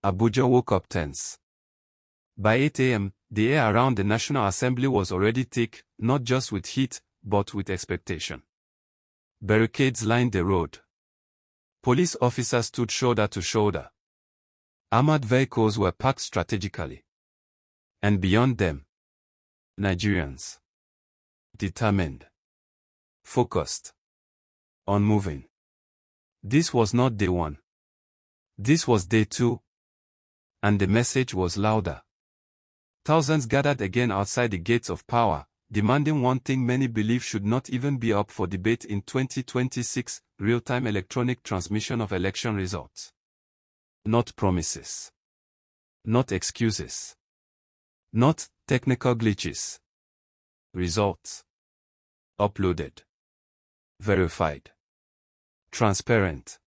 Abuja woke up tense. By 8 a.m., the air around the National Assembly was already thick, not just with heat, but with expectation. Barricades lined the road. Police officers stood shoulder to shoulder. Armored vehicles were parked strategically. And beyond them, Nigerians. Determined. Focused. Unmoving. This was not day one. This was day two. And the message was louder. Thousands gathered again outside the gates of power, demanding one thing many believe should not even be up for debate in 2026, real-time electronic transmission of election results. Not promises. Not excuses. Not technical glitches. Results. Uploaded. Verified. Transparent.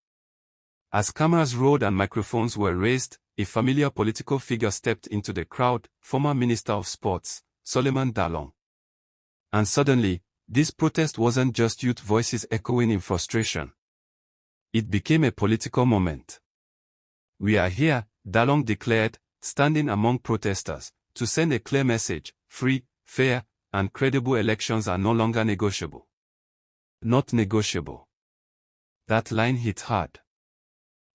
As cameras rolled and microphones were raised, a familiar political figure stepped into the crowd, former Minister of Sports, Dalong. And suddenly, this protest wasn't just youth voices echoing in frustration. It became a political moment. We are here, Dalong declared, standing among protesters, to send a clear message: free, fair, and credible elections are no longer negotiable. Not negotiable. That line hit hard.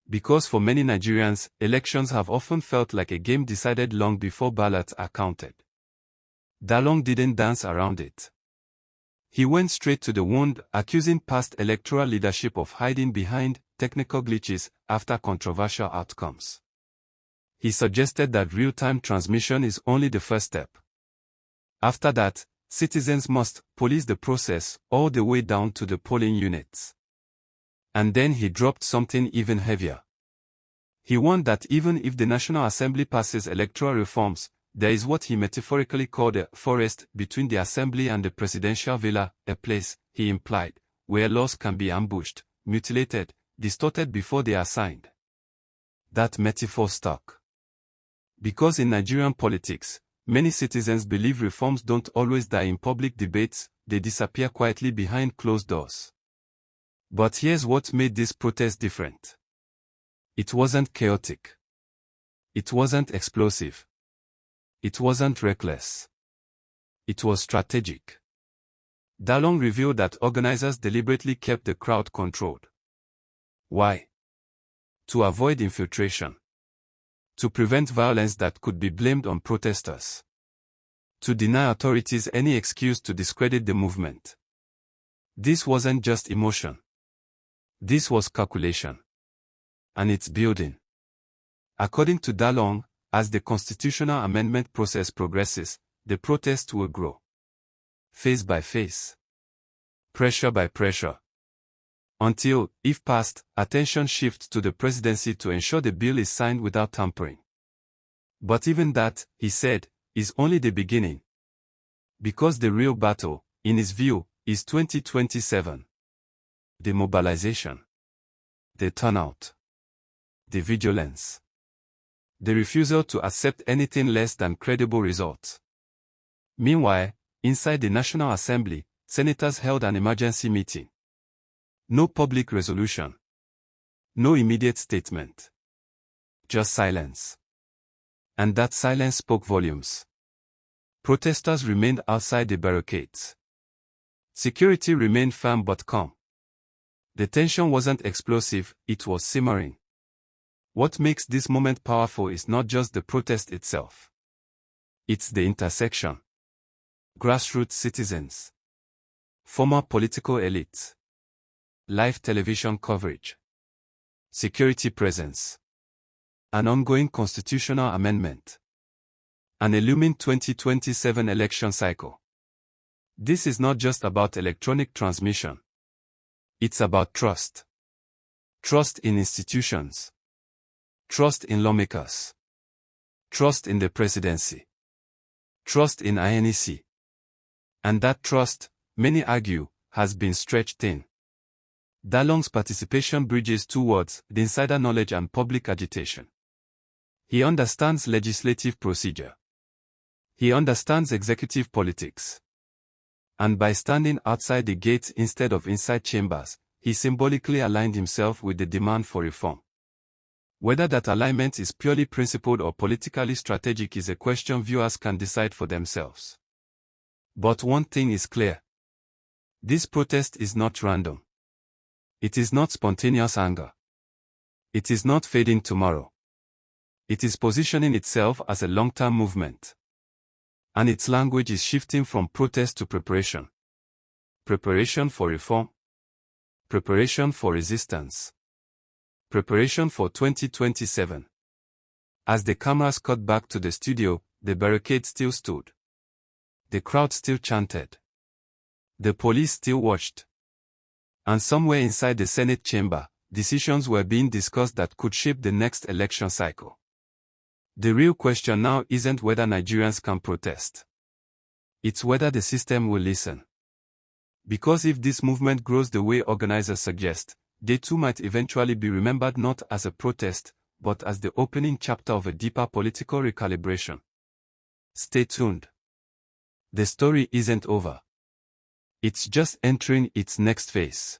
Because for many Nigerians, elections have often felt like a game decided long before ballots are counted. Dalong didn't dance around it. He went straight to the wound, accusing past electoral leadership of hiding behind technical glitches after controversial outcomes. He suggested that real-time transmission is only the first step. After that, citizens must police the process all the way down to the polling units. And then he dropped something even heavier. He warned that even if the National Assembly passes electoral reforms, there is what he metaphorically called a forest between the Assembly and the presidential villa, a place, he implied, where laws can be ambushed, mutilated, distorted before they are signed. That metaphor stuck. Because in Nigerian politics, many citizens believe reforms don't always die in public debates, they disappear quietly behind closed doors. But here's what made this protest different. It wasn't chaotic. It wasn't explosive. It wasn't reckless. It was strategic. Dalong revealed that organizers deliberately kept the crowd controlled. Why? To avoid infiltration. To prevent violence that could be blamed on protesters. To deny authorities any excuse to discredit the movement. This wasn't just emotion. This was calculation. And it's building. According to Dalong, as the constitutional amendment process progresses, the protests will grow. Phase by phase. Pressure by pressure. Until, if passed, attention shifts to the presidency to ensure the bill is signed without tampering. But even that, he said, is only the beginning. Because the real battle, in his view, is 2027. The mobilization. The turnout. The vigilance. The refusal to accept anything less than credible results. Meanwhile, inside the National Assembly, senators held an emergency meeting. No public resolution. No immediate statement. Just silence. And that silence spoke volumes. Protesters remained outside the barricades. Security remained firm but calm. The tension wasn't explosive, it was simmering. What makes this moment powerful is not just the protest itself. It's the intersection. Grassroots citizens. Former political elites. Live television coverage. Security presence. An ongoing constitutional amendment. An looming 2027 election cycle. This is not just about electronic transmission. It's about trust. Trust in institutions. Trust in lawmakers. Trust in the presidency. Trust in INEC. And that trust, many argue, has been stretched thin. Dalong's participation bridges two words: the insider knowledge and public agitation. He understands legislative procedure. He understands executive politics. And by standing outside the gates instead of inside chambers, he symbolically aligned himself with the demand for reform. Whether that alignment is purely principled or politically strategic is a question viewers can decide for themselves. But one thing is clear. This protest is not random. It is not spontaneous anger. It is not fading tomorrow. It is positioning itself as a long-term movement. And its language is shifting from protest to preparation. Preparation for reform. Preparation for resistance. Preparation for 2027. As the cameras cut back to the studio, the barricade still stood. The crowd still chanted. The police still watched. And somewhere inside the Senate chamber, decisions were being discussed that could shape the next election cycle. The real question now isn't whether Nigerians can protest. It's whether the system will listen. Because if this movement grows the way organizers suggest, they too might eventually be remembered not as a protest, but as the opening chapter of a deeper political recalibration. Stay tuned. The story isn't over. It's just entering its next phase.